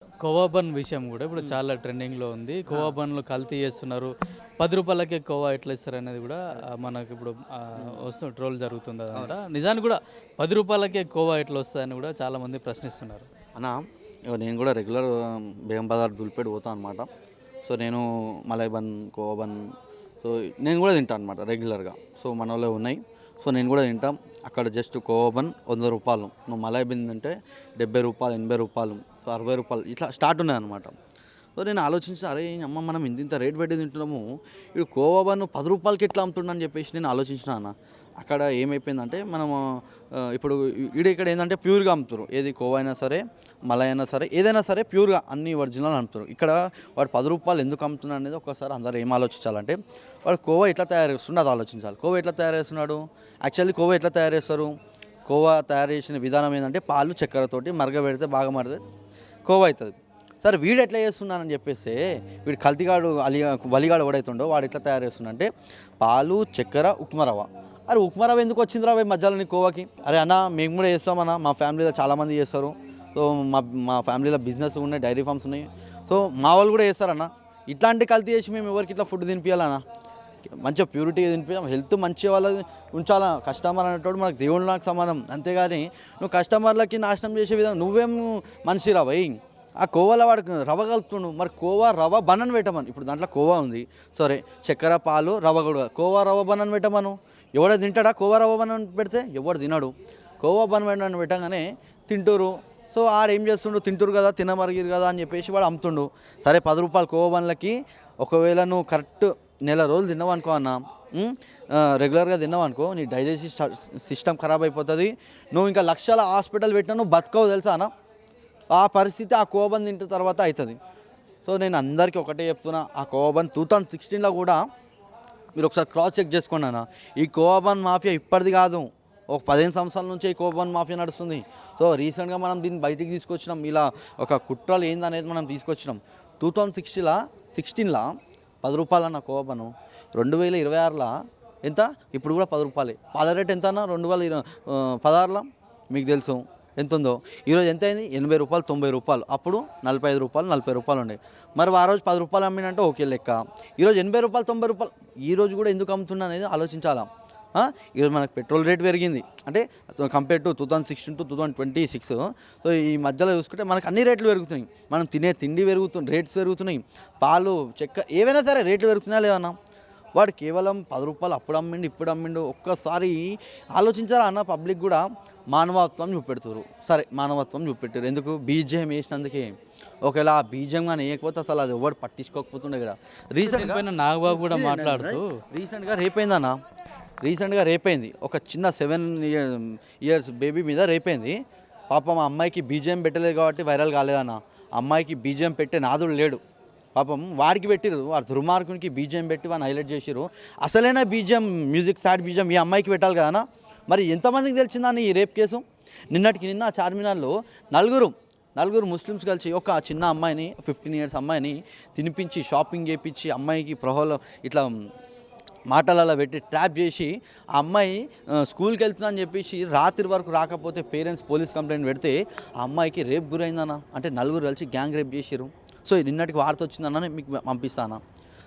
Khoa bun విషయం కూడా ఇప్పుడు చాలా ట్రెండింగ్‌లో ఉంది. ఆ! కోవా బన్‌లు కల్తీ చేస్తున్నారు. రూ. 10కే కోవా ఎట్లా ఇస్తారనేది కూడా మనకి ఇప్పుడు ట్రోల్ జరుగుతుంది అవును. అదంతా. నిజానికి కూడా రూ. 10కే కోవా ఎట్లా వస్తదని కూడా చాలామంది ప్రశ్నిస్తున్నారు. అన్న ఇగో నేను కూడా రెగ్యులర్ బేగం బజార్ దుల్పేట పోతా అనమాట. సో నేను malai bun, khoa bun so నేను కూడా తింటా అనమాట రెగ్యులర్‌గా. సో మనోళ్ళవి ఉన్నాయి. సో నేను కూడా తింటాం. అక్కడ జస్ట్ కోవా బన్ రూ. 100. నువ్వు మలై బన్ తింటే రూ. 70, రూ. 80, సో రూ. 60 ఇట్లా స్టార్ట్ ఉన్నాయన్నమాట. సో నేను ఆలోచించి అరే అమ్మ మనం ఇంత రేట్ పెట్టి తింటున్నాము. ఇప్పుడు కోవా బన్ రూ. 10కి ఎట్లా అమ్ముతుండని చెప్పేసి నేను ఆలోచించిన అన్న. అక్కడ ఏమైపోయిందంటే మనము ఇప్పుడు ఇక్కడ ఏంటంటే ప్యూర్‌గా అమ్ముతుర్రు. ఏది కోవా అయినా సరే, మలై అయినా సరే, ఏదైనా సరే ప్యూర్‌గా అన్ని ఒరిజినల్ అమ్ముతుర్రు. ఇక్కడ వాడు రూ. 10 ఎందుకు అమ్ముతున్నాడు అనేది ఒకసారి అందరూ ఏం ఆలోచించాలంటే వాడు కోవా ఎట్లా తయారు చేస్తుండో అది ఆలోచించాలి. కోవా ఎట్లా తయారు చేస్తున్నాడు? యాక్చువల్లీ కోవా ఎట్లా తయారు చేస్తారు? కోవా తయారు చేసిన విధానం ఏంటంటే పాలు, చక్కెరతోటి మరగబెడితే బాగా మరిగితే కోవా అవుతుంది. సరే వీడు ఎట్లా చేస్తున్నానని చెప్పేస్తే వీడు కల్తీగాడు వలిగాడు ఎవడైతుండో వాడు ఎట్లా తయారు చేస్తుండంటే పాలు, చక్కెర, ఉప్మా రవ్వ. అరే ఉప్మా రవ్వ ఎందుకు వచ్చిందిరా ఈ మధ్యలో నీ కోవాకి? అరే అన్న మేము కూడా చేస్తామన్నా, మా ఫ్యామిలీలో చాలామంది చేస్తారు. సో మా మా ఫ్యామిలీలో బిజినెస్ ఉన్నాయి, డైరీ ఫార్మ్స్ ఉన్నాయి. సో మా వాళ్ళు కూడా చేస్తారన్న. ఇట్లాంటి కల్తీ చేసి మేము ఎవరికి ఇట్లా ఫుడ్ తినిపించాలన్నా? మంచిగా ప్యూరిటీగా తినిపించాం, హెల్త్ మంచిగా వాళ్ళకి ఉంచాలా. కస్టమర్ అనేటోడు మనకు దేవుడు నాకు సమానం. అంతేగాని నువ్వు కస్టమర్లకి నాశనం చేసే విధంగా నువ్వేం మనిషిరా భయ్. ఆ కోవాలో వాడికి రవ్వ కలుపుతుండు. మరి కోవా రవ్వ బనన్ పెట్టమను. ఇప్పుడు దాంట్లో కోవా ఉంది, సరే చక్కెర, పాలు, రవ్వ కూడా కోవా రవ్వ బనన్ పెట్టమను. ఎవడో తింటాడా? కోవా రవ్వ బనన్ పెడితే ఎవడు తినడు. కోవా బనన్ పెట్టగానే తింటూరు. సో ఆడేం చేస్తుండు? తింటురు కదా, తినమరిగిరు కదా అని చెప్పేసి వాడు అమ్ముతుండు. సరే రూ. 10 కోవా బన్లకి ఒకవేళ నువ్వు కరెక్ట్ నెల రోజులు తిన్నావు అనుకో అన్న, రెగ్యులర్గా తిన్నావు అనుకో నీ డైజెస్టివ్ సిస్టమ్ ఖరాబ్ అయిపోతుంది. నువ్వు ఇంకా లక్షల హాస్పిటల్ పెట్టినా నువ్వు బతకవు తెలుసా అన్న. ఆ పరిస్థితి ఆ కోవా బన్ తింటున్న తర్వాత అవుతుంది. సో నేను అందరికీ ఒకటే చెప్తున్నా, ఆ కోవా బన్ 2016లో కూడా మీరు ఒకసారి క్రాస్ చెక్ చేసుకోండి అన్న. ఈ కోవా బన్ మాఫియా ఇప్పటిది కాదు, ఒక 15 సంవత్సరాల నుంచే ఈ కోవా బన్ మాఫియా నడుస్తుంది. సో రీసెంట్గా మనం దీన్ని బయటికి తీసుకొచ్చినాం. ఇలా ఒక కుట్రలు ఏందనేది మనం తీసుకొచ్చినాం. 2016లో రూ. 10 అన్న కోవా బను. 2026లో ఎంత? ఇప్పుడు కూడా రూ. 10. పాల రేట్ ఎంత అన్న? 2016లో మీకు తెలుసు ఎంత ఉందో. ఈరోజు ఎంత అయింది? రూ. 80, రూ. 90. అప్పుడు రూ. 45, రూ. 40 ఉండే. మరి ఆ రోజు రూ. 10 అమ్మినంటే ఓకే లెక్క. ఈరోజు రూ. 80, రూ. 90. ఈరోజు కూడా ఎందుకు అమ్ముతున్నా అనేది ఆలోచించాలా. ఈరోజు మనకు పెట్రోల్ రేట్ పెరిగింది అంటే కంపేర్ టు 2016 to 2026. సో ఈ మధ్యలో చూసుకుంటే మనకు అన్ని రేట్లు పెరుగుతున్నాయి. మనం తినే తిండి పెరుగుతుంది, రేట్స్ పెరుగుతున్నాయి. పాలు, చెక్క ఏవైనా సరే రేట్లు పెరుగుతున్నాయా లేవన్నా? వాడు కేవలం రూ. 10 అప్పుడు అమ్మిండు, ఇప్పుడు అమ్మిండు. ఒక్కసారి ఆలోచించారా అన్న? పబ్లిక్ కూడా మానవత్వం చూపెడుతున్నారు. సరే మానవత్వం చూపెట్టారు ఎందుకు? బీజేఎం వేసినందుకే. ఒకవేళ ఆ బీజేఎం కానీ వేయకపోతే అసలు అది ఎవరు పట్టించుకోకపోతుండే కదా. దీనిపైన నాగబాబు కూడా మాట్లాడుతూ రీసెంట్గా రేపైంది ఒక చిన్న 7 ఇయర్స్ బేబీ మీద రేపైంది. పాపం ఆ అమ్మాయికి బీజేఎం పెట్టలేదు కాబట్టి వైరల్ కాలేదన్న. అమ్మాయికి బీజేఎం పెట్టే నాదుడు లేడు. పాపం వాడికి పెట్టిరు, వాడు దుర్మార్గునికి బీజేఎం పెట్టి వాడిని హైలైట్ చేసిరు. అసలైన బీజేఎం మ్యూజిక్ సాడ్ బీజేఎం ఈ అమ్మాయికి పెట్టాలి కదా. మరి ఎంతమందికి తెలిసిందని ఈ రేప్ కేసు? నిన్న చార్మినార్లో నలుగురు ముస్లిమ్స్ కలిసి ఒక చిన్న అమ్మాయిని 15 ఇయర్స్ అమ్మాయిని తినిపించి షాపింగ్ చేయించి అమ్మాయికి ఇట్లా మాటలలో పెట్టి ట్రాప్ చేసి ఆ అమ్మాయి స్కూల్కి వెళ్తుందని చెప్పేసి రాత్రి వరకు రాకపోతే పేరెంట్స్ పోలీస్ కంప్లైంట్ పెడితే ఆ అమ్మాయికి రేప్ గురైందన్న. అంటే నలుగురు కలిసి గ్యాంగ్ రేప్ చేసిరు. సో నిన్నటికి వార్త వచ్చిందన్న, మీకు పంపిస్తాను.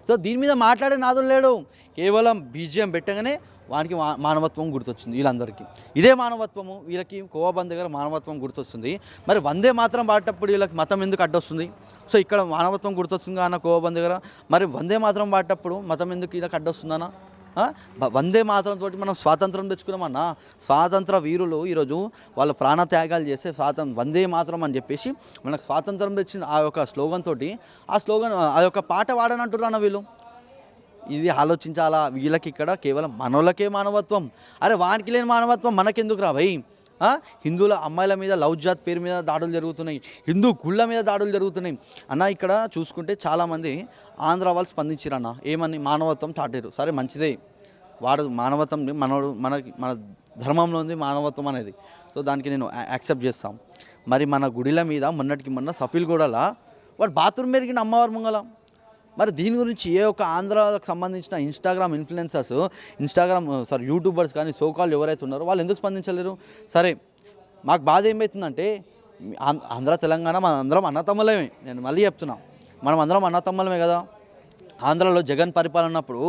సో దీని మీద మాట్లాడే నాదుడు లేడు. కేవలం బీజేఎం పెట్టగానే వానికి మానవత్వం గుర్తొచ్చింది వీళ్ళందరికీ. ఇదే మానవత్వము వీళ్ళకి కోవా బన్ దగ్గర మానవత్వం గుర్తొస్తుంది. మరి వందే మాత్రం పాడేటప్పుడు వీళ్ళకి మతం ఎందుకు అడ్డొస్తుంది? సో ఇక్కడ మానవత్వం గుర్తొస్తుంది అన్న కోవా బన్ దగ్గర. మరి వందే మాత్రం పాడేటప్పుడు మతం ఎందుకు వీళ్ళకి అడ్డొస్తుందన్న? వందే మాత్రం తోటి మనం స్వాతంత్రం తెచ్చుకున్నామన్నా. స్వాతంత్ర వీరులు ఈరోజు వాళ్ళ ప్రాణత్యాగాలు చేస్తే వందే మాత్రం అని చెప్పేసి మనకు స్వాతంత్రం తెచ్చిన ఆ యొక్క స్లోగన్ తోటి ఆ యొక్క పాట వాడనంటున్నారు అన్న వీళ్ళు. ఇది ఆలోచించాలా. వీళ్ళకి ఇక్కడ కేవలం మనోళ్ళకే మానవత్వం. అరే వానికి లేని మానవత్వం మనకెందుకు రా భయ్? హిందువుల అమ్మాయిల మీద లవ్ జాత్ పేరు మీద దాడులు జరుగుతున్నాయి, హిందూ గుళ్ళ మీద దాడులు జరుగుతున్నాయి అన్న. ఇక్కడ చూసుకుంటే చాలామంది ఆంధ్ర వాళ్ళు స్పందించారన్న. ఏమని? మానవత్వం చాటారు. సరే మంచిదే, వాడు మానవత్వం మన ధర్మంలో ఉంది మానవత్వం అనేది. సో దానికి నేను యాక్సెప్ట్ చేస్తాం. మరి మన గుడిల మీద మొన్న సఫీల్ గూడలా వాడు బాత్రూమ్ పెరిగిన అమ్మవారి ముంగల. మరి దీని గురించి ఏ ఒక్క ఆంధ్రాకు సంబంధించిన ఇన్స్టాగ్రామ్ ఇన్ఫ్లుయెన్సర్స్ యూట్యూబర్స్ కానీ సోకాల్ ఎవరైతే ఉన్నారో వాళ్ళు ఎందుకు స్పందించలేరు? సరే మాకు బాధ ఏమవుతుందంటే ఆంధ్ర తెలంగాణ మన అందరం అన్నతమ్ములమే. నేను మళ్ళీ చెప్తున్నా, మనం అందరం అన్నతమ్ములమే కదా. ఆంధ్రాలో జగన్ పరిపాలన ఉన్నప్పుడు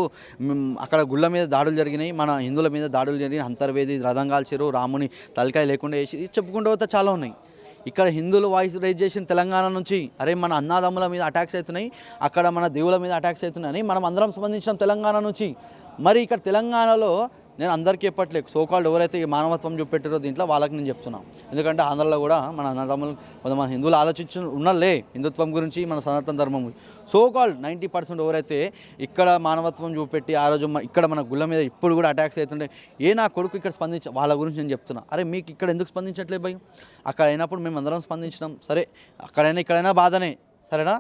అక్కడ గుళ్ళ మీద దాడులు జరిగినాయి, మన హిందువుల మీద దాడులు జరిగినాయి, అంతర్వేది రథం కాల్చారు, రాముని తలకాయ లేకుండా వేసి చెప్పుకుంటూ పోతే చాలా ఉన్నాయి. ఇక్కడ హిందువులు వాయిస్ రైజ్ చేసిన తెలంగాణ నుంచి అరే మన అన్నాదమ్ముల మీద అటాక్స్ అవుతున్నాయి, అక్కడ మన దేవుల మీద అటాక్స్ అవుతున్నాయని మనం అందరం స్పందించాం తెలంగాణ నుంచి. మరి ఇక్కడ తెలంగాణలో నేను అందరికీ చెప్పట్లేదు, సోకాల్డ్ ఎవరైతే ఈ మానవత్వం చూపెట్టారో దీంట్లో వాళ్ళకి నేను చెప్తున్నాను. ఎందుకంటే ఆంధ్రలో కూడా మన అన్నదమ్ములు కొంతమంది హిందువులు ఆలోచించు ఉన్నలే హిందుత్వం గురించి, మన సనాతన ధర్మం గురించి. సోకాల్డ్ 90% ఎవరైతే ఇక్కడ మానవత్వం చూపెట్టి ఆ రోజు ఇక్కడ మన గుళ్ళ మీద ఇప్పుడు కూడా అటాక్స్ అవుతుంటే నా కొడుకు ఇక్కడ వాళ్ళ గురించి నేను చెప్తున్నా. అరే మీకు ఇక్కడ ఎందుకు స్పందించట్లేదు భయ్? అక్కడ అయినప్పుడు మేము అందరం స్పందించినాం. సరే అక్కడైనా ఇక్కడైనా బాధనే, సరేనా?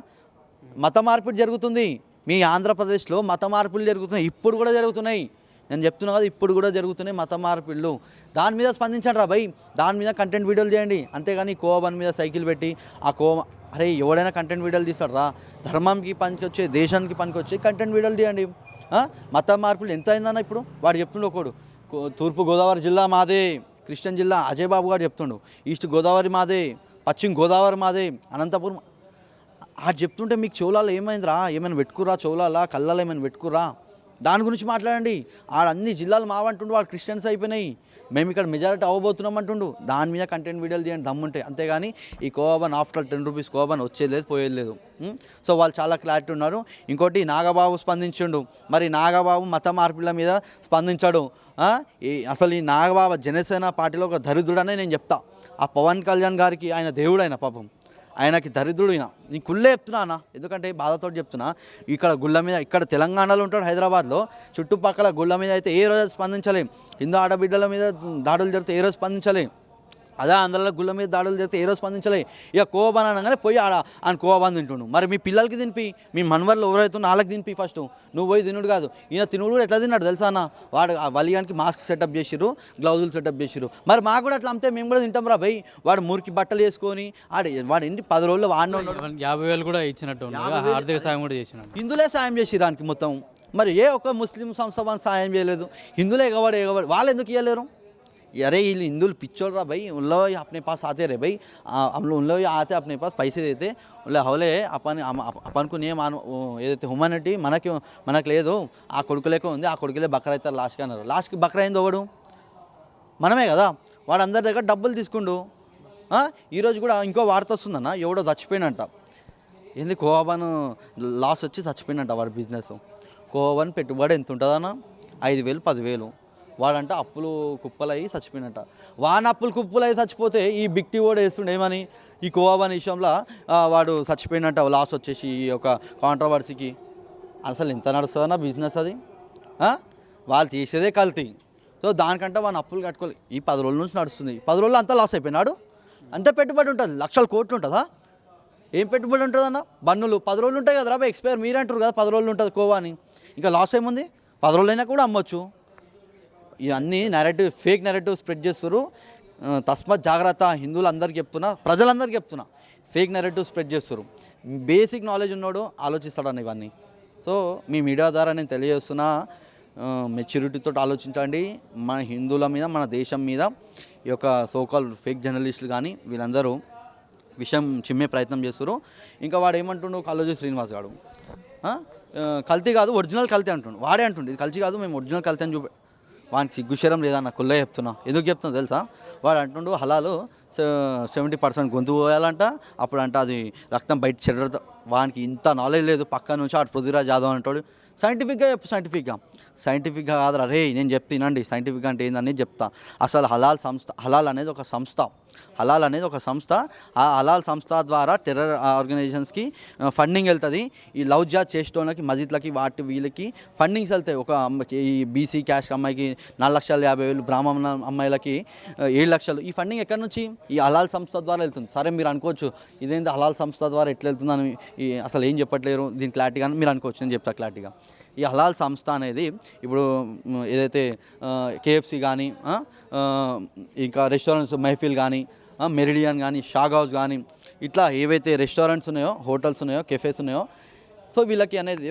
మత మార్పిడి జరుగుతుంది మీ ఆంధ్రప్రదేశ్లో, మత మార్పులు జరుగుతున్నాయి, ఇప్పుడు కూడా జరుగుతున్నాయి. నేను చెప్తున్నా కదా, ఇప్పుడు కూడా జరుగుతున్నాయి మత మార్పిళ్ళు. దాని మీద స్పందించండి రా భయ్, దాని మీద కంటెంట్ వీడియోలు చేయండి. అంతేగాని కోవన్ మీద సైకిల్ పెట్టి అరే ఎవడైనా కంటెంట్ వీడియోలు తీస్తాడు రా, ధర్మంకి పనికి వచ్చే, దేశానికి పనికి వచ్చే కంటెంట్ వీడియోలు తీయండి. మత మార్పులు ఎంత అయిందన్న ఇప్పుడు వాడు చెప్తుండు. ఒకడు తూర్పు గోదావరి జిల్లా మాదే, క్రిస్టియన్ జిల్లా అజయ్ బాబు గారు చెప్తుండు, ఈస్ట్ గోదావరి మాదే, పశ్చిమ గోదావరి మాదే, అనంతపురం. అది చెప్తుంటే మీకు చెవులాలో ఏమైందిరా? ఏమైనా పెట్టుకురా చెవులాలా, కళ్ళలో ఏమైనా పెట్టుకురా? దాని గురించి మాట్లాడండి. అన్ని జిల్లాలు మావంటుండు, వాడు క్రిస్టియన్స్ అయిపోయినాయి, మేము ఇక్కడ మెజారిటీ అవ్వబోతున్నాం అంటుండు. దాని మీద కంటెంట్ వీడియోలు చేయండి దమ్ముంటాయి. అంతేగాని ఈ కోవన్ ఆఫ్టర్ 10 రూపీస్ కోవన్ వచ్చేది లేదు, పోయేది లేదు. సో వాళ్ళు చాలా క్లారిటీ ఉన్నారు. ఇంకోటి నాగబాబు స్పందించిండు, మరి నాగబాబు మత మార్పుల మీద స్పందించాడు. అసలు ఈ నాగబాబు జనసేన పార్టీలో ఒక దరిద్రుడనే నేను చెప్తా. ఆ పవన్ కళ్యాణ్ గారికి ఆయన దేవుడైన పాపం, ఆయనకి దరిద్రుడు అయినా నేను కుళ్ళే చెప్తున్నా, ఎందుకంటే బాధతో చెప్తున్నా. ఇక్కడ గుళ్ళ మీద, ఇక్కడ తెలంగాణలో ఉంటాడు, హైదరాబాద్లో చుట్టుపక్కల గుళ్ళ మీద అయితే ఏ రోజు స్పందించలేం. హిందూ ఆడబిడ్డల మీద దాడులు జరిగితే ఏ రోజు స్పందించలేం. అదే ఆంధ్రలో గుళ్ళ మీద దాడులు చేస్తే ఏ రోజు స్పందించలే. ఇక కోవన్ అనగానే పోయి ఆయన కోవన్ తింటుండు. మరి మీ పిల్లలకి తినిపి, మీ మనవర్లు ఎవరైతున్నా వాళ్ళకి తినిపి ఫస్ట్. నువ్వు పోయి తినుడు కాదు. ఈయన తినుడు కూడా ఎట్లా తిన్నాడు తెలుసా అన్న? వాడు వలియానికి మాస్క్ సెటప్ చేసిర్రు, గ్లౌజులు సెటప్ చేసిర్రు. మరి మాకు కూడా అట్లా అమ్మితే మేము కూడా తింటాం రా భయ్. వాడు మురికి బట్టలు వేసుకొని వాడు ఏంటి 10 రోజుల్లో వాడిని 50,000 కూడా ఇచ్చినట్టు, ఆర్థిక సాయం కూడా చేసినాడు. హిందువులే సాయం చేసిర్రు దానికి మొత్తం. మరి ఏ ఒక్క ముస్లిం సంస్థ వాళ్ళు సాయం చేయలేదు. హిందువులే ఎగవాడు వాళ్ళు ఎందుకు ఇవ్వలేరు? अरे ये हिंदुल पिक्चर रहा भाई, उन लोग अपने पास आते रहे भाई, हम लोग उन लोग आते अपने पास पैसे देते उन हवले अपन को नहीं मान ఏదైతే హ్యూమానిటీ మనకు లేదు. ఆ కొడుకులేక ఉంది, ఆ కొడుకులే బకరా అవుతారు లాస్ట్కి అన్నారు. లాస్ట్కి బకరా అయింది ఒకడు మనమే కదా. వాడు అందరి దగ్గర డబ్బులు తీసుకుండు. ఈరోజు కూడా ఇంకో వార్త వస్తుందన్న, ఎవడో చచ్చిపోయినంట. ఏంది కోవన్ లాస్ వచ్చి చచ్చిపోయినంట వాడి బిజినెస్. కోవన్ పెట్టుబడి ఎంత ఉంటుందన్న? 5,000 10,000. వాడంట అప్పులు కుప్పలయ్యి చచ్చిపోయినట్ట. వాన అప్పులు కుప్పలయ్యి చచ్చిపోతే ఈ బిగ్ టీ కూడా వేస్తుండే ఏమని, ఈ కోవన్ విషయంలో వాడు చచ్చిపోయినట్ట, లాస్ వచ్చేసి ఈ యొక్క కాంట్రవర్సీకి. అసలు ఎంత నడుస్తుందన్న బిజినెస్ అది? వాళ్ళు చేసేదే కల్తీ. సో దానికంటే వాడిని అప్పులు కట్టుకోవాలి. ఈ 10 రోజుల నుంచి నడుస్తుంది. 10 రోజులు అంతా లాస్ అయిపోయినాడు. అంతే పెట్టుబడి ఉంటుంది, లక్షల కోట్లు ఉంటుందా? ఏం పెట్టుబడి ఉంటుందన్న? బన్నులు 10 రోజులు ఉంటాయి కదా రా ఎక్స్పైర్. మీరు అంటారు కదా 10 రోజులు ఉంటుంది కోవా అని. ఇంకా లాస్ ఏముంది? 10 రోజులైనా కూడా అమ్మొచ్చు. ఇవన్నీ నెరేటివ్, ఫేక్ నెరేటివ్ స్ప్రెడ్ చేస్తారు. తస్మాత్ జాగ్రత్త. హిందువులందరికీ చెప్తున్నా, ప్రజలందరికీ చెప్తున్నా, ఫేక్ నెరేటివ్ స్ప్రెడ్ చేస్తారు. బేసిక్ నాలెడ్జ్ ఉన్నాడు ఆలోచిస్తాడని ఇవన్నీ. సో మీ మీడియా ద్వారా నేను తెలియజేస్తున్నా, మెచ్యూరిటీతో ఆలోచించండి. మన హిందువుల మీద, మన దేశం మీద ఈ యొక్క సోకాల్ ఫేక్ జర్నలిస్టులు కానీ వీళ్ళందరూ విషయం చిమ్మే ప్రయత్నం చేస్తారు. ఇంకా వాడు ఏమంటుండు, కల్లోజీ శ్రీనివాస్ గారు కల్తీ కాదు ఒరిజినల్ కల్తీ అంటుండు. వాడే అంటుండు ఇది కల్తీ కాదు, మేము ఒరిజినల్ కల్తీ అని వానికి సిగ్గుశరం లేదన్న. కుల్లే చెప్తున్నా. ఎందుకు చెప్తున్నా తెలుసా? వాడు అంటుండు హలాలు 70% గొంతు పోయాలంట, అప్పుడు అంట అది రక్తం బయట చెడ్డ. వానికి ఇంత నాలెడ్జ్ లేదు. పక్క నుంచి ఆడు పృథ్వీరాజ్ యాదవ్ అంటాడు. సైంటిఫిక్గా చెప్పు, సైంటిఫిక్గా కాదురా రే, నేను చెప్తానండి సైంటిఫిక్గా అంటే ఏందని చెప్తా. అసలు హలాల్ అనేది ఒక సంస్థ. ఆ హలాల్ సంస్థ ద్వారా టెర్రర్ ఆర్గనైజేషన్స్కి ఫండింగ్ వెళ్తుంది. ఈ లవ్ జాత్ చేసేటోళ్ళకి, మస్జిద్లకి, వీళ్ళకి ఫండింగ్స్ వెళ్తాయి. ఒక అమ్మాయికి, ఈ బీసీ క్యాష్ అమ్మాయికి 4,50,000, బ్రాహ్మణ అమ్మాయిలకి 7 లక్షలు. ఈ ఫండింగ్ ఎక్కడి నుంచి? ఈ హలాల్ సంస్థ ద్వారా వెళ్తుంది. సరే మీరు అనుకోవచ్చు ఇదేంటి హలాల్ సంస్థ ద్వారా ఎట్లా వెళ్తుందని, అసలు ఏం చెప్పట్లేరు దీని క్లారిటీగా మీరు అనుకోవచ్చు. నేను చెప్తా క్లారిటీగా. ఈ హలాల్ సంస్థ అనేది ఇప్పుడు ఏదైతే కేఎఫ్సి కానీ, ఇంకా రెస్టారెంట్స్ మెహఫిల్ కానీ, మెరిడియన్ కానీ, షాగ్ హౌస్ కానీ, ఇట్లా ఏవైతే రెస్టారెంట్స్ ఉన్నాయో, హోటల్స్ ఉన్నాయో, కెఫేస్ ఉన్నాయో, సో వీళ్ళకి అనేది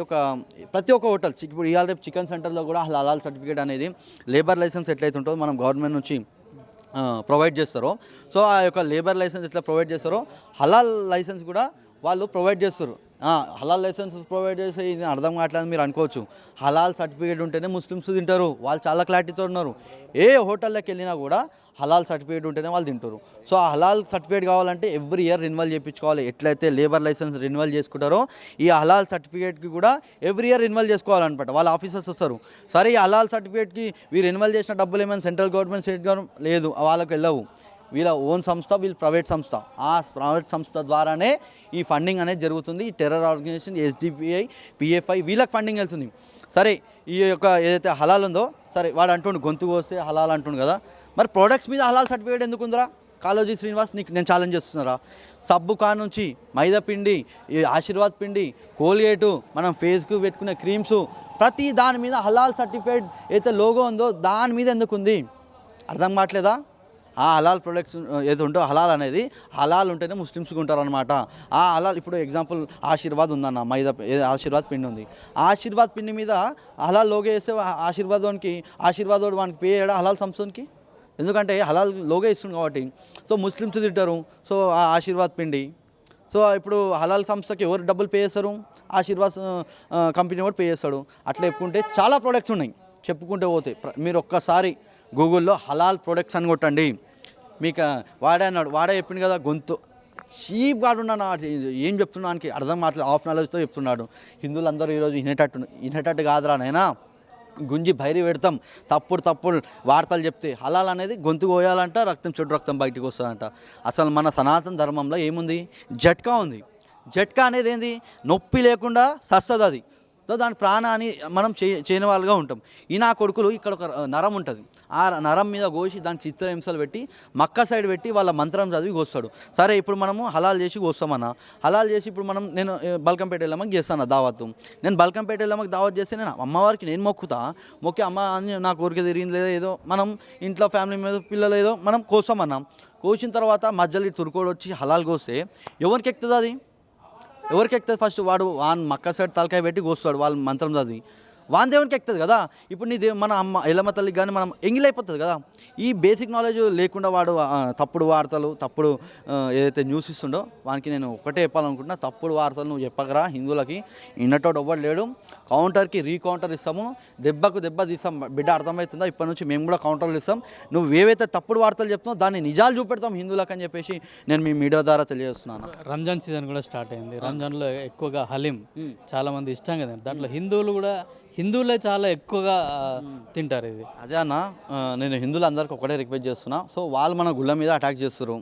ప్రతి ఒక్క హోటల్ ఇప్పుడు ఇవాళ రేపు చికెన్ సెంటర్లో కూడా హలాల్ సర్టిఫికేట్ అనేది, లేబర్ లైసెన్స్ ఎట్లయితే ఉంటుందో మనం గవర్నమెంట్ నుంచి ప్రొవైడ్ చేస్తారో, సో ఆ యొక్క లేబర్ లైసెన్స్ ఎట్లా ప్రొవైడ్ చేస్తారో హలాల్ లైసెన్స్ కూడా వాళ్ళు ప్రొవైడ్ చేస్తారు. హలాల్ లైసెన్స్ ప్రొవైడ్ చేస్తే ఇది అర్థం కావట్లేదు మీరు అనుకోవచ్చు. హలాల్ సర్టిఫికేట్ ఉంటేనే ముస్లిమ్స్ తింటారు, వాళ్ళు చాలా క్లారిటీతో ఉన్నారు. ఏ హోటల్లోకి వెళ్ళినా కూడా హలాల్ సర్టిఫికేట్ ఉంటేనే వాళ్ళు తింటారు. సో ఆ హలాల్ సర్టిఫికేట్ కావాలంటే ఎవ్రీ ఇయర్ రెన్యువల్ చేయించుకోవాలి. ఎట్లయితే లేబర్ లైసెన్స్ రెన్యువల్ చేసుకుంటారో ఈ హలాల్ సర్టిఫికేట్కి కూడా ఎవ్రీ ఇయర్ రెన్యువల్ చేసుకోవాలన్నమాట. వాళ్ళ ఆఫీసర్స్ వస్తారు, సరే ఈ హలాల్ సర్టిఫికేట్కి వీరు రెన్యువల్ చేసిన డబ్బులు ఏమైనా సెంట్రల్ గవర్నమెంట్ స్టేట్ గవర్నమెంట్ లేదు, వాళ్ళకి వెళ్ళవు. వీళ్ళ ఓన్ సంస్థ, వీళ్ళు ప్రైవేట్ సంస్థ. ఆ ప్రైవేట్ సంస్థ ద్వారానే ఈ ఫండింగ్ అనేది జరుగుతుంది. ఈ టెర్రర్ ఆర్గనైజేషన్ ఎస్డిపిఐ, పిఎఫ్ఐ వీళ్ళకి ఫండింగ్ వెళ్తుంది. సరే ఈ యొక్క ఏదైతే హలాల్ ఉందో, సరే వాడు అంటుండు గొంతుకు వస్తే హలాల్ అంటుండు కదా, మరి ప్రోడక్ట్స్ మీద హలాల్ సర్టిఫికేట్ ఎందుకు ఉందిరా? కాళోజీ శ్రీనివాస్ నీకు నేను ఛాలెంజ్ చేస్తున్నారా? సబ్బు కా నుంచి మైదా పిండి, ఈ ఆశీర్వాద్ పిండి, కోల్గేటు, మనం ఫేస్కు పెట్టుకునే క్రీమ్స్, ప్రతి దాని మీద హలాల్ సర్టిఫికేట్ అయితే లోగో ఉందో దాని మీద ఎందుకు ఉంది? అర్థం కావట్లేదా? ఆ హలాల్ ప్రొడక్ట్స్ ఏదో ఉంటో హలాల్ అనేది హలాల్ ఉంటేనే ముస్లిమ్స్కి ఉంటారనమాట. ఆ హలాల్ ఇప్పుడు ఎగ్జాంపుల్ ఆశీర్వాద్ ఉందన్న, మైదా ఆశీర్వాద్ పిండి ఉంది, ఆశీర్వాద్ పిండి మీద హలాల్ లోగో వేస్తే ఆశీర్వాద్ వానికి పే చేయడా హలాల్ సంస్థకి? ఎందుకంటే హలాల్ లోగో ఇస్తుంది కాబట్టి. సో ముస్లిమ్స్ తింటారు, సో ఆ ఆశీర్వాద్ పిండి. సో ఇప్పుడు హలాల్ సంస్థకి ఎవరు డబ్బులు పే చేస్తారు? ఆశీర్వాద్ కంపెనీ కూడా పే చేస్తాడు. అట్లా చెప్పుకుంటే చాలా ప్రోడక్ట్స్ ఉన్నాయి, చెప్పుకుంటే పోతే. మీరు ఒక్కసారి గూగుల్లో హలాల్ ప్రొడక్ట్స్ అని కొట్టండి, మీకు వాడే చెప్పింది కదా, గొంతు చీప్ గాడున్నాను ఏం చెప్తున్నానికి అర్థం మాట్లా ఆఫ్ నాలెడ్జ్తో చెప్తున్నాడు. హిందువులందరూ ఈరోజు వినేటట్టు కాదురా నైనా, గుంజి బైరి పెడతాం తప్పుడు వార్తలు చెప్తే. హలాల్ అనేది గొంతు కోయాలంట, చెడు రక్తం బయటకు వస్తుందంట. అసలు మన సనాతన ధర్మంలో ఏముంది? జట్కా ఉంది. జట్కా అనేది ఏంది? నొప్పి లేకుండా సస్తది అది. సో దాని ప్రాణాన్ని మనం చేయని వాళ్ళుగా ఉంటాం. ఈ నా కొడుకులు ఇక్కడ ఒక నరం ఉంటుంది, ఆ నరం మీద కోసి దానికి చిత్రహింసలు పెట్టి మక్క సైడ్ పెట్టి వాళ్ళ మంత్రం చదివి కోస్తాడు. సరే ఇప్పుడు మనము హలాల్ చేసి కోస్తామన్నా, హలాల్ చేసి ఇప్పుడు నేను బల్కంపేట వెళ్ళమకి చేస్తాను దావత్తు. నేను బల్కంపేట వెళ్ళమకి దావత్ చేస్తే నేను అమ్మవారికి నేను మొక్కి అమ్మ అని నా కోరిక తిరిగింది లేదా ఏదో మనం ఇంట్లో ఫ్యామిలీ మీద పిల్లలు ఏదో మనం కోస్తామన్నాం. కోసిన తర్వాత మధ్యలో తురుకోడు వచ్చి హలాల్ కోస్తే ఎవరికి ఎక్కుతుంది? అది ఎవరికి ఎక్కుతుంది? ఫస్ట్ వాడు మక్క సైడ్ తలకాయ పెట్టి కోస్తాడు వాళ్ళ మంత్రం చదివి, వాన్ దేవునికి ఎక్కుతుంది కదా. ఇప్పుడు నీ మన అమ్మ ఎల్లమ్మ తల్లికి కానీ మనం ఎంగిలైపోతుంది కదా. ఈ బేసిక్ నాలెడ్జ్ లేకుండా వాడు తప్పుడు వార్తలు, తప్పుడు ఏదైతే న్యూస్ ఇస్తుండో వానికి నేను ఒకటే చెప్పాలనుకుంటున్నా, తప్పుడు వార్తలు నువ్వు చెప్పకరా. హిందువులకి ఇన్నటోడు ఎవ్వడు లేడు, కౌంటర్కి రీకౌంటర్ ఇస్తాము, దెబ్బకు దెబ్బ తీస్తాం. బిడ్డ అర్థమవుతుందా? ఇప్పటి నుంచి మేము కూడా కౌంటర్లు ఇస్తాం. నువ్వు ఏవైతే తప్పుడు వార్తలు చెప్తున్నావు దాన్ని నిజాలు చూపెడతాం హిందువులకు అని చెప్పేసి నేను మీ మీడియా ద్వారా తెలియజేస్తున్నాను. రంజాన్ సీజన్ కూడా స్టార్ట్ అయింది. రంజాన్లో ఎక్కువగా హలీం చాలామంది ఇష్టం కదా, దాంట్లో హిందువులే చాలా ఎక్కువగా తింటారు ఇది. అదే అన్న, నేను హిందువులందరికీ ఒకటే రిక్వెస్ట్ చేస్తున్నా. సో వాళ్ళు మన గుళ్ళ మీద అటాక్ చేస్తారు,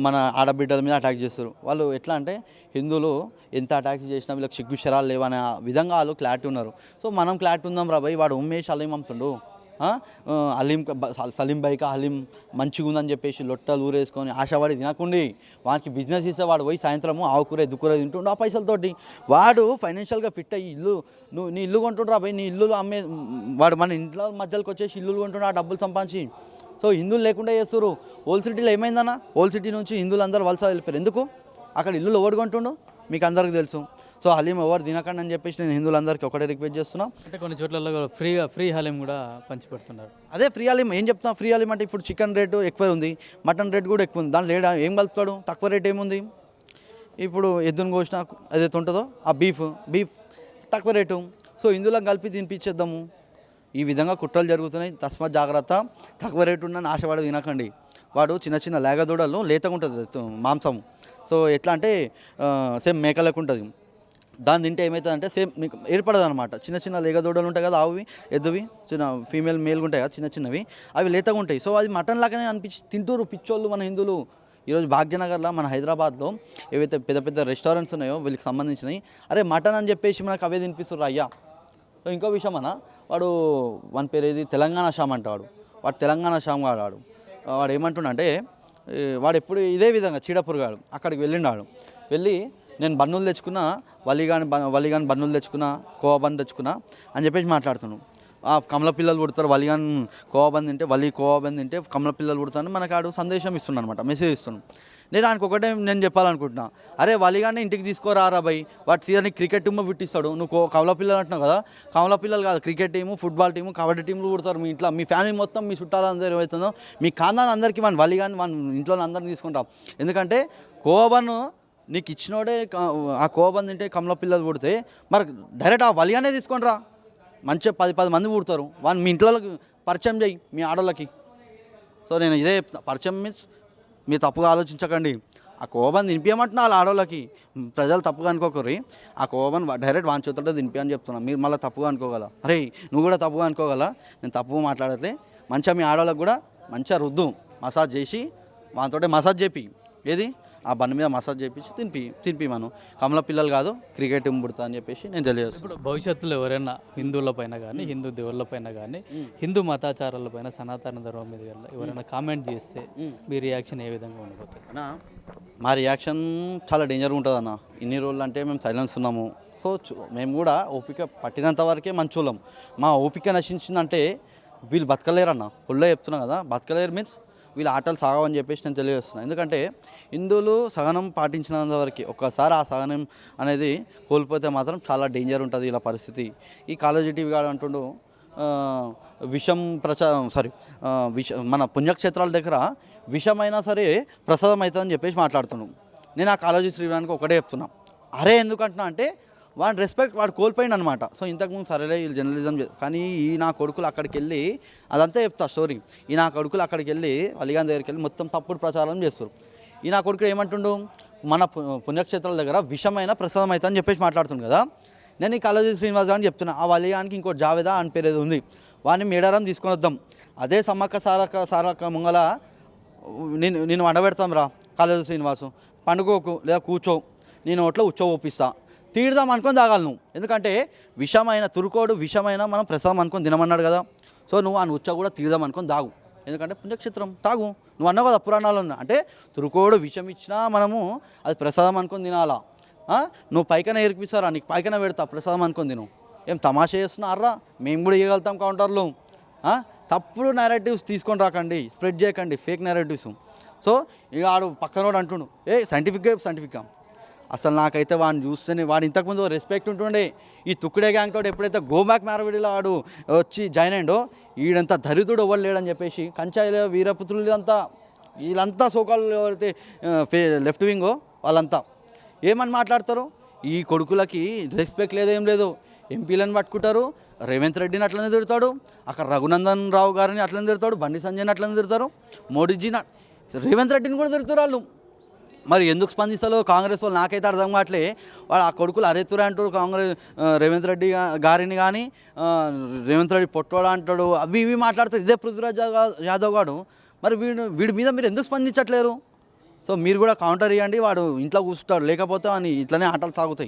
మన ఆడబిడ్డల మీద అటాక్ చేస్తారు. వాళ్ళు ఎట్లా అంటే హిందువులు ఎంత అటాక్ చేసినా వీళ్ళకి సిగ్గు శరాలు లేవనే విధంగా వాళ్ళు క్లారిటీ ఉన్నారు. సో మనం క్లారిటీ ఉందాం రా భయ్, వాడు ఉమ్మేష్ హలీం అమ్ముతుండు, సలీం బైక్ హలీం మంచిగా ఉందని చెప్పేసి లొట్టలు ఊరేసుకొని ఆశపడి తినకుండి వానికి బిజినెస్ ఇస్తే వాడు పోయి సాయంత్రము ఆవుకూర ఎద్దుకూర తింటుండు ఆ పైసలతోటి. వాడు ఫైనాన్షియల్గా ఫిట్ అయ్యి నీ ఇల్లు కొంటుండ్రా భయ్, నీ ఇల్లు అమ్మే వాడు మన ఇంట్లో మధ్యలోకి వచ్చేసి ఇల్లులు కొంటుండు ఆ డబ్బులు సంపాదించి. సో హిందువులు లేకుండా చేస్తారు. ఓల్డ్ సిటీలో ఏమైందన్న, ఓల్డ్ సిటీ నుంచి హిందువులు అందరూ వలస వెళ్ళిపోయారు. ఎందుకు? అక్కడ ఇల్లులు ఎవడు కొంటుండు మీకు అందరికీ తెలుసు. సో హలీం ఎవరు తినకండి అని చెప్పేసి నేను హిందువులందరికీ ఒకటే రిక్వెస్ట్ చేస్తున్నాం. అంటే కొన్ని చోట్లలో ఫ్రీ హలీం కూడా పంచిపెడుతున్నారు. అదే ఫ్రీ హలీం ఏం చెప్తాం? ఫ్రీ హలీం అంటే ఇప్పుడు చికెన్ రేటు ఎక్కువ ఉంది, మటన్ రేటు కూడా ఎక్కువ ఉంది. దాంట్లో ఏం కలుపుతాడు? తక్కువ రేట్ ఏముంది? ఇప్పుడు ఎద్దును కోసిన ఏదైతే ఉంటుందో ఆ బీఫ్ తక్కువ రేటు. సో హిందువులకు కలిపి తినిపించేద్దాము. ఈ విధంగా కుట్రలు జరుగుతున్నాయి. తస్మాత్ జాగ్రత్త. తక్కువ రేటు ఉన్న ఆశపడి తినకండి. వాడు చిన్న లేగదూడలు లేతగా ఉంటుంది మాంసం. సో ఎట్లా అంటే సేమ్ మేకలకు ఉంటుంది. దాన్ని తింటే ఏమవుతుందంటే సేమ్ మీకు ఏర్పడదు అనమాట. చిన్న లేగదూడలు ఉంటాయి కదా, ఆవువి ఎద్దువి చిన్న ఫీమేల్ మేల్గా ఉంటాయి కదా చిన్నవి, అవి లేతగా ఉంటాయి. సో అది మటన్ లాగానే అనిపించి తింటూరు పిచ్చోళ్ళు మన హిందువులు. ఈరోజు భాగ్యనగర్లో మన హైదరాబాద్లో ఏవైతే పెద్ద రెస్టారెంట్స్ ఉన్నాయో వీళ్ళకి సంబంధించినవి, అరే మటన్ అని చెప్పేసి మనకు అవే తినిపిస్తారు అయ్యా. సో ఇంకో విషయం అన్న, వాడు వన్ పేరు ఏది తెలంగాణ షామ్ అంటాడు. వాడు తెలంగాణ షామ్ వాడు ఏమంటుండంటే వాడు ఎప్పుడు ఇదే విధంగా చీడపురుగాడు అక్కడికి వెళ్ళి నేను బన్నులు తెచ్చుకున్నా, వలిగాని బన్నులు తెచ్చుకున్నా, కోవా బన్ను తెచ్చుకున్నా అని చెప్పేసి మాట్లాడుతున్నాను. కమల పిల్లలు పుడతారు, వలిగాన్ కోవాబంద్ తింటే కోవాబంద్ తింటే కమల పిల్లలు పుడతారని మనకు ఆడు సందేశం ఇస్తున్నాడు అనమాట, మెసేజ్ ఇస్తున్నాను. నేను ఆయనకు ఒకటే నేను చెప్పాలనుకుంటున్నా, అరే వలిగానే ఇంటికి తీసుకోరారా భయ్, వాటి సీజన్ క్రికెట్ టీమ్ పుట్టిస్తాడు, నువ్వు కమల పిల్లలు అంటున్నావు కదా, కమల పిల్లలు కాదు, cricket team, football team, kabaddi టీంలు పుడతారు మీ ఇంట్లో, మీ ఫ్యామిలీ మొత్తం, మీ చుట్టాలందరూ ఏమవుతుందో మీ ఖాందాన్ అందరికీ మన వలిగాని మన ఇంట్లో అందరినీ తీసుకుంటాం. ఎందుకంటే కోవబన్ నీకు ఇచ్చినోడే ఆ కోవబన్ తింటే కమల పిల్లలు పుడితే మరి డైరెక్ట్ ఆ వలిగానే తీసుకుంటారా, మంచిగా 10 మంది పుడతారు, వాళ్ళు మీ ఇంట్లో పరిచయం చేయి మీ ఆడోళ్ళకి. సో నేను ఇదే పరిచయం మీన్స్ మీరు తప్పుగా ఆలోచించకండి, ఆ కోవబన్ తినిపించమంటున్నా వాళ్ళ ఆడోళ్ళకి, ప్రజలు తప్పుగా అనుకోకర్రి, ఆ కోవబన్ డైరెక్ట్ వాని చేతులతో తినిపి అని చెప్తున్నా. మీరు మళ్ళీ తప్పుగా అనుకోగల, అరే నువ్వు కూడా తప్పుగా అనుకోగల, నేను తప్పుగా మాట్లాడితే మంచిగా మీ ఆడోళ్ళకి కూడా మంచిగా రుద్దు, మసాజ్ చేసి వానితోటే మసాజ్ చేపి, ఏది ఆ బండి మీద మసాజ్ చేపించి తినిపి మనం కమల పిల్లలు కాదు క్రికెట్ టీం పుడతా అని చెప్పేసి నేను తెలియజేస్తాను. ఇప్పుడు భవిష్యత్తులో ఎవరైనా హిందువుల పైన కానీ హిందూ దేవుళ్ళ పైన కానీ హిందూ మతాచారాల పైన సనాతన ధర్మం మీద ఎవరైనా కామెంట్ చేస్తే మీ రియాక్షన్ ఏ విధంగా ఉండిపోతుంది? అన్నా మా రియాక్షన్ చాలా డేంజర్ ఉంటుంది అన్న. ఇన్ని రోజులు అంటే మేము సైలెన్స్ ఉన్నాము, సో మేము కూడా ఓపిక పట్టినంత వరకే మంచోళ్ళం. మా ఓపిక నశించిందంటే వీళ్ళు బతకలేరన్న, ఒళ్ళే చెప్తున్నా కదా, బతకలేరు మీన్స్ వీళ్ళు ఆటలు సాగవని చెప్పేసి నేను తెలియజేస్తున్నాను. ఎందుకంటే హిందువులు సహనం పాటించినంత వరకు, ఒక్కసారి ఆ సహనం అనేది కోల్పోతే మాత్రం చాలా డేంజర్ ఉంటుంది ఇలా పరిస్థితి. ఈ కాలేజీ టీవీ గాడు అంటుండు విషం మన పుణ్యక్షేత్రాల దగ్గర విషమైనా సరే ప్రసాదం అవుతుందని చెప్పేసి మాట్లాడుతున్నాం. నేను ఆ కాలేజీ శ్రీరానికి ఒకటే చెప్తున్నా, అరే ఎందుకంటున్నా అంటే వాడి రెస్పెక్ట్ వాడు కోల్పోయింది అనమాట. సో ఇంతకుముందు సరేలే వీళ్ళు జర్నలిజం కానీ ఈ నా కొడుకులు అక్కడికి వెళ్ళి అదంతా చెప్తా స్టోరీ. ఈ నా కొడుకులు అక్కడికి వెళ్ళి వలిగాన్ దగ్గరికి వెళ్ళి మొత్తం తప్పుడు ప్రచారం చేస్తారు. ఈ నా కొడుకులు ఏమంటుండు, మన పుణ్యక్షేత్రాల దగ్గర విషమైన ప్రసాదం అవుతుంది అని చెప్పేసి మాట్లాడుతుంది కదా. నేను ఈ కాలేజీ శ్రీనివాస్ అని చెప్తున్నా, ఆ వలిగానికి ఇంకో జావేదా అని పేరు ఏదో ఉంది, వాడిని మేడారం తీసుకొని వద్దాం, అదే సమ్మక్క సారక్క ముంగల నేను వండబెడతాం రా కాలేజీ శ్రీనివాసు, పండుగకు లేదా కూర్చో, నేను నోట్లో ఉచ్చో ఒప్పిస్తా, తీడదాం అనుకొని తాగాలి నువ్వు. ఎందుకంటే విషమైన తురుకోడు విషమైన మనం ప్రసాదం అనుకొని తినమన్నాడు కదా. సో నువ్వు ఆ ఉచ్చ కూడా తీడదాం అనుకొని తాగు, ఎందుకంటే పుణ్యక్షేత్రం తాగు. నువ్వు అన్నావు కదా పురాణాలు ఉన్నా అంటే తురుకోడు విషం ఇచ్చినా మనము అది ప్రసాదం అనుకొని తినాలా. నువ్వు పైకన ఏర్పిస్తారా, నీకు పైకన పెడతా ప్రసాదం అనుకొని తిను, ఏం తమాషా చేస్తున్నారా, మేము కూడా ఇవ్వగలుగుతాం కౌంటర్లో. తప్పుడు నెరేటివ్స్ తీసుకొని రాకండి, స్ప్రెడ్ చేయకండి ఫేక్ నెరేటివ్స్. సో ఇక ఆడు పక్కనోడు అంటుండు సైంటిఫిక్గా అసలు నాకైతే వాడిని చూస్తేనే, వాడు ఇంతకుముందు రెస్పెక్ట్ ఉంటుండే, ఈ తుక్కుడే గ్యాంగ్ తోటి ఎప్పుడైతే గోబ్యాక్ మ్యారవిడిలో వాడు వచ్చి జాయిన్ అయ్యిండో, ఈడంతా దరిద్రుడు ఎవ్వరు లేడని చెప్పేసి కంచాయిలో వీరపుత్రులు వీళ్ళంతా సోకాలు ఎవరైతే లెఫ్ట్ వింగో వాళ్ళంతా ఏమని మాట్లాడతారు, ఈ కొడుకులకి రెస్పెక్ట్ లేదేం లేదు. ఎంపీలను పట్టుకుంటారు, రేవంత్ రెడ్డిని అట్లనే తిడతాడు, అక్కడ రఘునందన్ రావు గారిని అట్లనే తిడతాడు, బండి సంజయ్ని అట్లనే తిడతారు, మోడీజీని, రేవంత్ రెడ్డిని కూడా తిడతారు వాళ్ళు. మరి ఎందుకు స్పందిస్తారో కాంగ్రెస్ వాళ్ళు నాకైతే అర్థం కావట్లే. వాడు ఆ కొడుకులు అరెత్తురే అంటారు కాంగ్రెస్ రేవంత్ రెడ్డి గారిని, కానీ రేవంత్ రెడ్డి పొట్టోడా అంటాడు, అవి ఇవి మాట్లాడతారు. ఇదే పృథ్వీరాజ్ యాదవ్ గాడు. మరి వీడి మీద మీరు ఎందుకు స్పందించట్లేరు? సో మీరు కూడా కౌంటర్ ఇవ్వండి, వాడు ఇంట్లో కూర్చుంటాడు, లేకపోతే అని ఇట్లనే ఆటలు సాగుతాయి.